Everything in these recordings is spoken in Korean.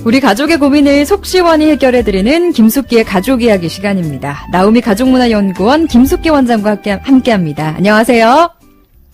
우리 가족의 고민을 속 시원히 해결해드리는 김숙기의 가족 이야기 시간입니다. 나우미 가족문화연구원 김숙기 원장과 함께합니다. 안녕하세요.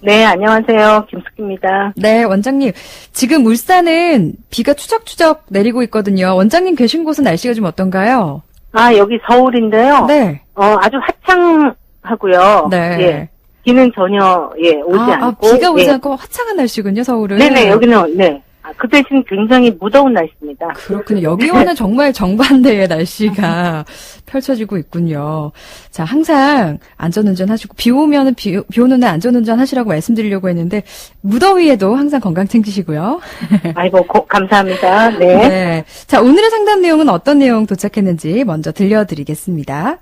네, 안녕하세요. 김숙기입니다. 네, 원장님. 지금 울산은 비가 추적추적 내리고 있거든요. 원장님 계신 곳은 날씨가 좀 어떤가요? 아, 여기 서울인데요. 네. 아주 화창하고요. 네. 예. 비는 전혀, 오지 않고. 비가 오지 않고 화창한 날씨군요, 서울은. 네네, 여기는, 네. 그 대신 굉장히 무더운 날씨입니다. 그렇군요. 여기와는 정말 정반대의 날씨가 펼쳐지고 있군요. 자, 항상 안전운전 하시고, 비 오면은 비 오는 날 안전운전 하시라고 말씀드리려고 했는데, 무더위에도 항상 건강 챙기시고요. 아이고, 감사합니다. 네. 네. 자, 오늘의 상담 내용은 어떤 내용 도착했는지 먼저 들려드리겠습니다.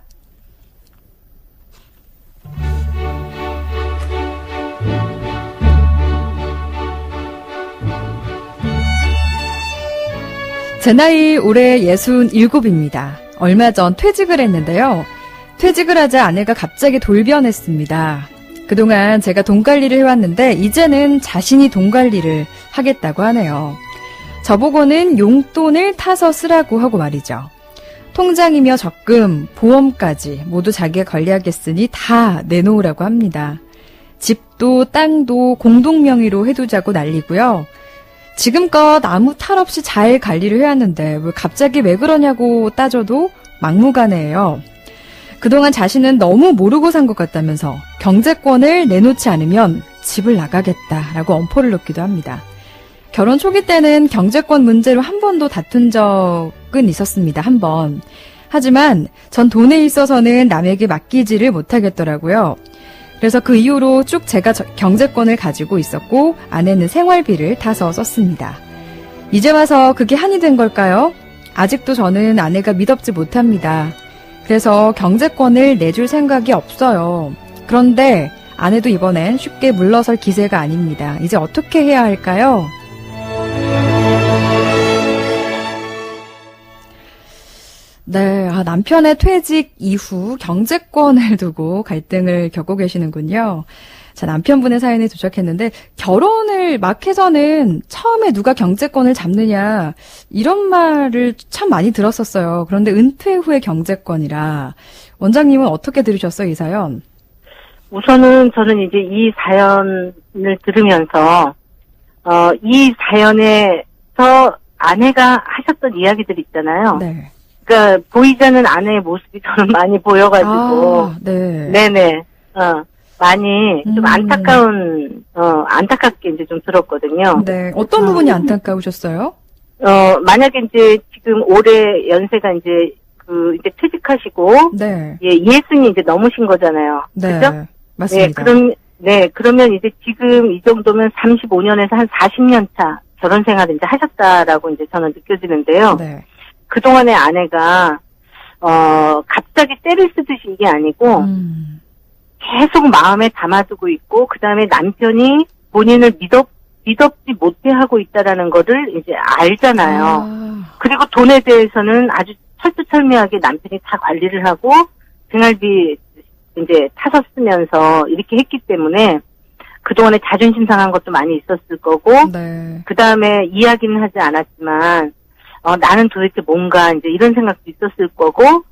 제 나이 올해 67입니다. 얼마 전 퇴직을 했는데요. 퇴직을 하자 아내가 갑자기 돌변했습니다. 그동안 제가 돈 관리를 해왔는데 이제는 자신이 돈 관리를 하겠다고 하네요. 저보고는 용돈을 타서 쓰라고 하고 말이죠. 통장이며 적금, 보험까지 모두 자기가 관리하겠으니 다 내놓으라고 합니다. 집도 땅도 공동 명의로 해두자고 난리고요. 지금껏 아무 탈 없이 잘 관리를 해왔는데 갑자기 왜 그러냐고 따져도 막무가내예요. 그동안 자신은 너무 모르고 산 것 같다면서 경제권을 내놓지 않으면 집을 나가겠다라고 엄포를 놓기도 합니다. 결혼 초기 때는 경제권 문제로 한 번도 다툰 적은 있었습니다. 한 번. 하지만 전 돈에 있어서는 남에게 맡기지를 못하겠더라고요. 그래서 그 이후로 쭉 제가 경제권을 가지고 있었고 아내는 생활비를 타서 썼습니다. 이제 와서 그게 한이 된 걸까요? 아직도 저는 아내가 믿업지 못합니다. 그래서 경제권을 내줄 생각이 없어요. 그런데 아내도 이번엔 쉽게 물러설 기세가 아닙니다. 이제 어떻게 해야 할까요? 네, 남편의 퇴직 이후 경제권을 두고 갈등을 겪고 계시는군요. 자, 남편분의 사연이 도착했는데 결혼을 막 해서는 처음에 누가 경제권을 잡느냐 이런 말을 참 많이 들었었어요. 그런데 은퇴 후의 경제권이라 원장님은 어떻게 들으셨어요, 이 사연? 우선은 저는 이제 이 사연을 들으면서 이 사연에서 아내가 하셨던 이야기들 있잖아요. 네. 그러니까 보이지 않는 아내의 모습이 저는 많이 보여가지고, 네. 네네, 많이 좀 안타깝게 이제 좀 들었거든요. 네. 어떤 부분이 안타까우셨어요? 만약에 이제 지금 올해 연세가 이제 이제 퇴직하시고, 네. 예순이 이제 넘으신 거잖아요. 네. 그죠? 맞습니다. 그러면 이제 지금 이 정도면 35년에서 한 40년 차 결혼 생활을 이제 하셨다라고 이제 저는 느껴지는데요. 네. 그동안의 아내가, 갑자기 때를 쓰듯이 이게 아니고, 계속 마음에 담아두고 있고, 그 다음에 남편이 본인을 믿업지 못해 하고 있다라는 거를 이제 알잖아요. 그리고 돈에 대해서는 아주 철두철미하게 남편이 다 관리를 하고, 생활비 이제 타서 쓰면서 이렇게 했기 때문에, 그동안에 자존심 상한 것도 많이 있었을 거고, 네. 그 다음에 이야기는 하지 않았지만, 나는 도대체 뭔가 이제 이런 생각도 있었을 거고,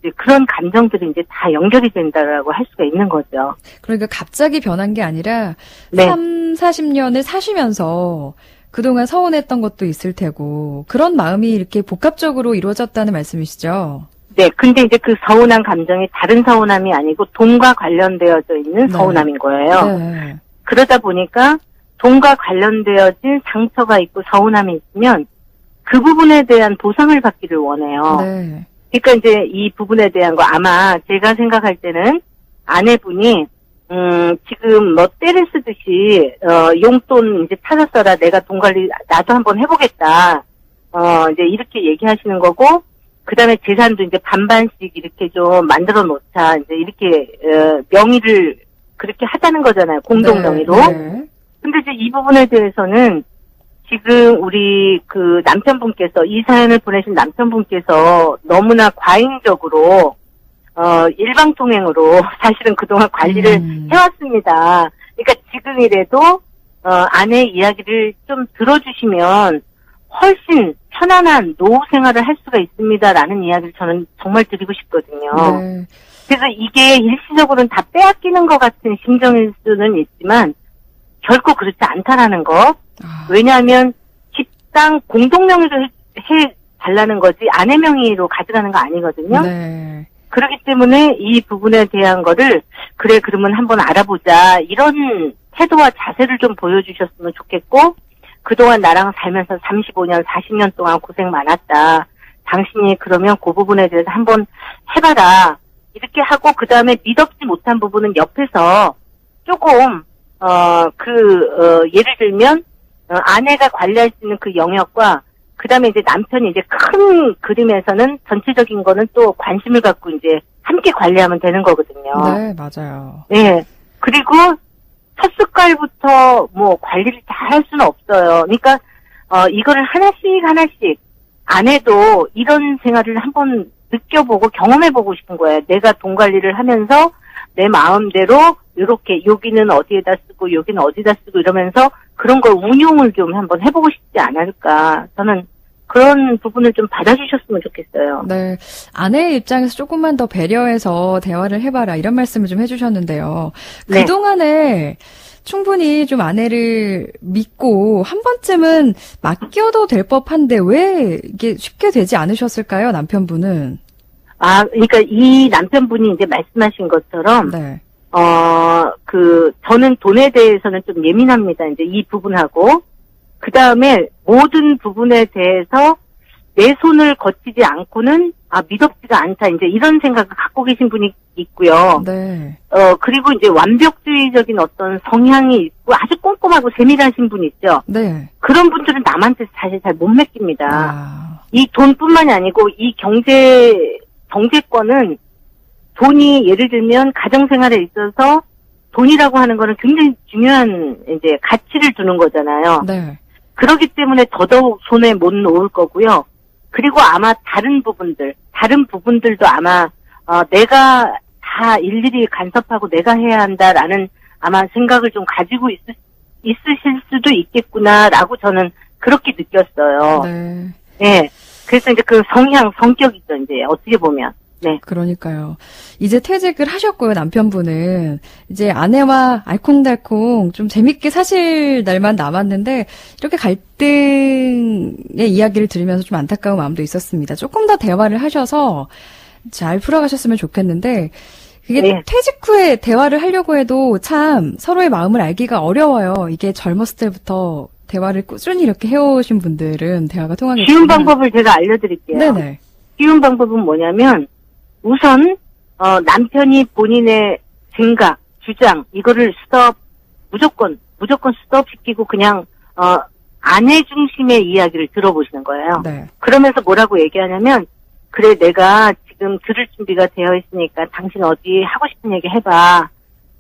이제 그런 감정들이 이제 다 연결이 된다라고 할 수가 있는 거죠. 그러니까 갑자기 변한 게 아니라, 네. 40년을 사시면서 그동안 서운했던 것도 있을 테고, 그런 마음이 이렇게 복합적으로 이루어졌다는 말씀이시죠? 네, 근데 이제 그 서운한 감정이 다른 서운함이 아니고 돈과 관련되어져 있는 서운함인 거예요. 네. 그러다 보니까 돈과 관련되어진 상처가 있고 서운함이 있으면 그 부분에 대한 보상을 받기를 원해요. 네. 그러니까 이제 이 부분에 대한 거 아마 제가 생각할 때는 아내분이 지금 뭐 때를 쓰듯이 용돈 이제 찾았어라 내가 돈 관리 나도 한번 해보겠다 이제 이렇게 얘기하시는 거고 그다음에 재산도 이제 반반씩 이렇게 좀 만들어 놓자 이제 이렇게 명의를 그렇게 하자는 거잖아요. 공동 명의로. 네. 근데 이제 이 부분에 대해서는 지금 우리 그 남편분께서 이 사연을 보내신 남편분께서 너무나 과잉적으로 일방통행으로 사실은 그동안 관리를 해왔습니다. 그러니까 지금이라도 아내의 이야기를 좀 들어주시면 훨씬 편안한 노후 생활을 할 수가 있습니다라는 이야기를 저는 정말 드리고 싶거든요. 네. 그래서 이게 일시적으로는 다 빼앗기는 것 같은 심정일 수는 있지만 결코 그렇지 않다라는 거. 왜냐하면 집당 공동명의로 해달라는 거지 아내 명의로 가져가는 거 아니거든요. 네. 그렇기 때문에 이 부분에 대한 거를 그래 그러면 한번 알아보자 이런 태도와 자세를 좀 보여주셨으면 좋겠고 그동안 나랑 살면서 35년 40년 동안 고생 많았다. 당신이 그러면 그 부분에 대해서 한번 해봐라. 이렇게 하고 그 다음에 믿업지 못한 부분은 옆에서 조금 예를 들면 아내가 관리할 수 있는 그 영역과 그 다음에 이제 남편이 이제 큰 그림에서는 전체적인 거는 또 관심을 갖고 이제 함께 관리하면 되는 거거든요. 네, 맞아요. 네. 그리고 첫 숟갈부터 뭐 관리를 다 할 수는 없어요. 그러니까, 이거를 하나씩 아내도 이런 생활을 한번 느껴보고 경험해보고 싶은 거예요. 내가 돈 관리를 하면서 내 마음대로 요렇게 여기는 어디에다 쓰고 여기는 어디다 쓰고 이러면서 그런 걸 운용을 좀 한번 해보고 싶지 않을까. 저는 그런 부분을 좀 받아주셨으면 좋겠어요. 네. 아내의 입장에서 조금만 더 배려해서 대화를 해봐라 이런 말씀을 좀 해주셨는데요. 네. 그동안에 충분히 좀 아내를 믿고 한 번쯤은 맡겨도 될 법한데 왜 이게 쉽게 되지 않으셨을까요, 남편분은? 그러니까 이 남편분이 이제 말씀하신 것처럼, 네. 저는 돈에 대해서는 좀 예민합니다. 이제 이 부분하고. 그 다음에 모든 부분에 대해서 내 손을 거치지 않고는, 믿업지가 않다. 이제 이런 생각을 갖고 계신 분이 있고요. 네. 그리고 이제 완벽주의적인 어떤 성향이 있고 아주 꼼꼼하고 세밀하신 분 있죠. 네. 그런 분들은 남한테 사실 잘 못 맡깁니다. 아. 이 돈뿐만이 아니고 이 경제권은 돈이 예를 들면 가정생활에 있어서 돈이라고 하는 거는 굉장히 중요한 이제 가치를 두는 거잖아요. 네. 그렇기 때문에 더더욱 손에 못 놓을 거고요. 그리고 아마 다른 부분들도 아마 내가 다 일일이 간섭하고 내가 해야 한다라는 아마 생각을 좀 가지고 있으실 수도 있겠구나라고 저는 그렇게 느꼈어요. 네. 네. 그래서 이제 그 성격이죠, 이제 어떻게 보면. 네. 그러니까요. 이제 퇴직을 하셨고요, 남편분은. 이제 아내와 알콩달콩 좀 재밌게 사실 날만 남았는데, 이렇게 갈등의 이야기를 들으면서 좀 안타까운 마음도 있었습니다. 조금 더 대화를 하셔서 잘 풀어가셨으면 좋겠는데, 그게 네. 퇴직 후에 대화를 하려고 해도 참 서로의 마음을 알기가 어려워요. 이게 젊었을 때부터 대화를 꾸준히 이렇게 해오신 분들은 대화가 통하겠지만. 쉬운 방법을 제가 알려드릴게요. 네네. 쉬운 방법은 뭐냐면, 우선 남편이 본인의 생각, 주장 이거를 무조건 스톱시키고 그냥 아내 중심의 이야기를 들어보시는 거예요. 네. 그러면서 뭐라고 얘기하냐면 그래 내가 지금 들을 준비가 되어 있으니까 당신 어디 하고 싶은 얘기 해봐.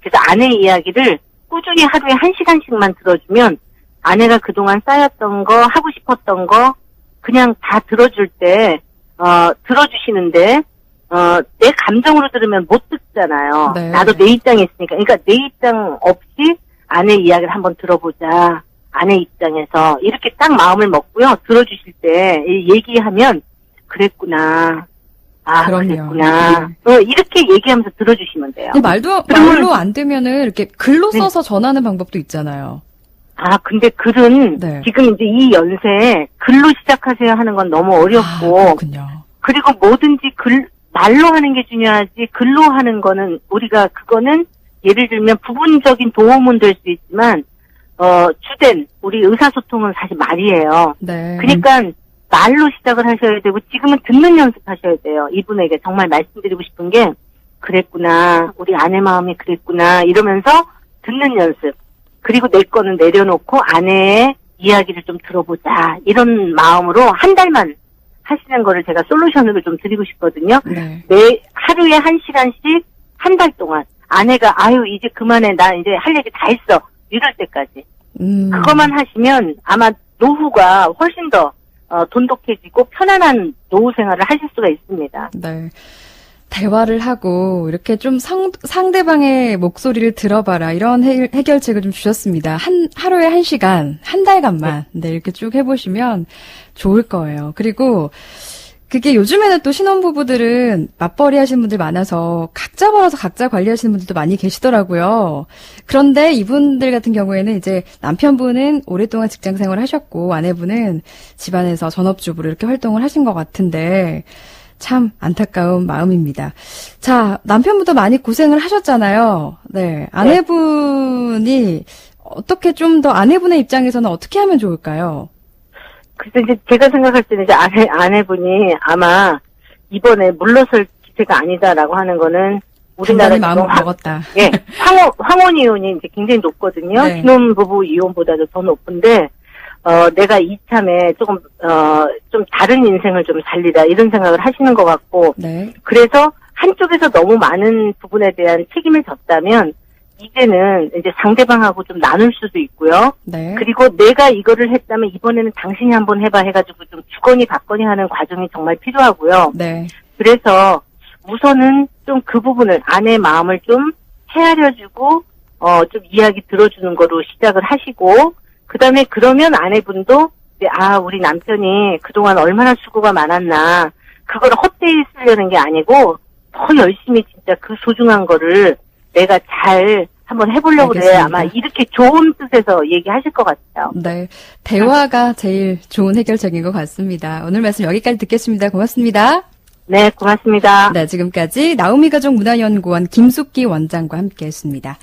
그래서 아내의 이야기를 꾸준히 하루에 1시간씩만 들어주면 아내가 그동안 쌓였던 거 하고 싶었던 거 그냥 다 들어줄 때 들어주시는데 내 감정으로 들으면 못 듣잖아요. 네. 나도 내 입장에 있으니까. 그러니까 내 입장 없이 아내 이야기를 한번 들어보자. 아내 입장에서 이렇게 딱 마음을 먹고요. 들어주실 때 얘기하면 그랬구나. 그럼요. 그랬구나. 이렇게 얘기하면서 들어주시면 돼요. 근데 말로 안 되면은 이렇게 글로 써서 전하는 방법도 있잖아요. 근데 글은 네. 지금 이제 이 연세에 글로 시작하세요 하는 건 너무 어렵고. 그렇군요. 그리고 뭐든지 말로 하는 게 중요하지 글로 하는 거는 그거는 예를 들면 부분적인 도움은 될 수 있지만 주된 우리 의사소통은 사실 말이에요. 네. 그러니까 말로 시작을 하셔야 되고 지금은 듣는 연습하셔야 돼요. 이분에게 정말 말씀드리고 싶은 게 그랬구나. 우리 아내 마음이 그랬구나. 이러면서 듣는 연습. 그리고 내 거는 내려놓고 아내의 이야기를 좀 들어보자. 이런 마음으로 한 달만 하시는 거를 제가 솔루션으로 좀 드리고 싶거든요. 네. 하루에 1시간씩 한 달 동안 아내가 이제 그만해 나 이제 할 얘기 다 했어 이럴 때까지 그것만 하시면 아마 노후가 훨씬 더 돈독해지고 편안한 노후 생활을 하실 수가 있습니다. 네. 대화를 하고 이렇게 좀 상대방의 목소리를 들어봐라 이런 해결책을 좀 주셨습니다. 하루에 1시간, 한 달간만 네, 이렇게 쭉 해보시면 좋을 거예요. 그리고 그게 요즘에는 또 신혼부부들은 맞벌이 하시는 분들 많아서 각자 벌어서 각자 관리하시는 분들도 많이 계시더라고요. 그런데 이분들 같은 경우에는 이제 남편분은 오랫동안 직장 생활을 하셨고 아내분은 집안에서 전업주부로 이렇게 활동을 하신 것 같은데 참 안타까운 마음입니다. 자, 남편분도 많이 고생을 하셨잖아요. 네. 아내분이 어떻게 좀 더 아내분의 입장에서는 어떻게 하면 좋을까요? 그래서 이제 제가 생각할 때는 이제 아내분이 아마 이번에 물러설 기세가 아니다라고 하는 거는 우리나라 마음을 먹었다. 예, 황혼 이혼이 이제 굉장히 높거든요. 네. 신혼부부 이혼보다도 더 높은데 내가 이참에 조금 좀 다른 인생을 좀 살리라 이런 생각을 하시는 것 같고, 네. 그래서 한쪽에서 너무 많은 부분에 대한 책임을 졌다면 이제는 이제 상대방하고 좀 나눌 수도 있고요. 네. 그리고 내가 이거를 했다면 이번에는 당신이 한번 해봐 해가지고 좀 주거니 받거니 하는 과정이 정말 필요하고요. 네. 그래서 우선은 좀 그 부분을 아내의 마음을 좀 헤아려주고 좀 이야기 들어주는 거로 시작을 하시고, 그다음에 그러면 아내분도 이제 우리 남편이 그동안 얼마나 수고가 많았나, 그걸 헛되이 쓰려는 게 아니고 더 열심히 진짜 그 소중한 거를 내가 잘 한번 해보려고 그래. 아마 이렇게 좋은 뜻에서 얘기하실 것 같아요. 네. 대화가 제일 좋은 해결책인 것 같습니다. 오늘 말씀 여기까지 듣겠습니다. 고맙습니다. 네, 고맙습니다. 네, 지금까지 나우미 가족 문화연구원 김숙기 원장과 함께 했습니다.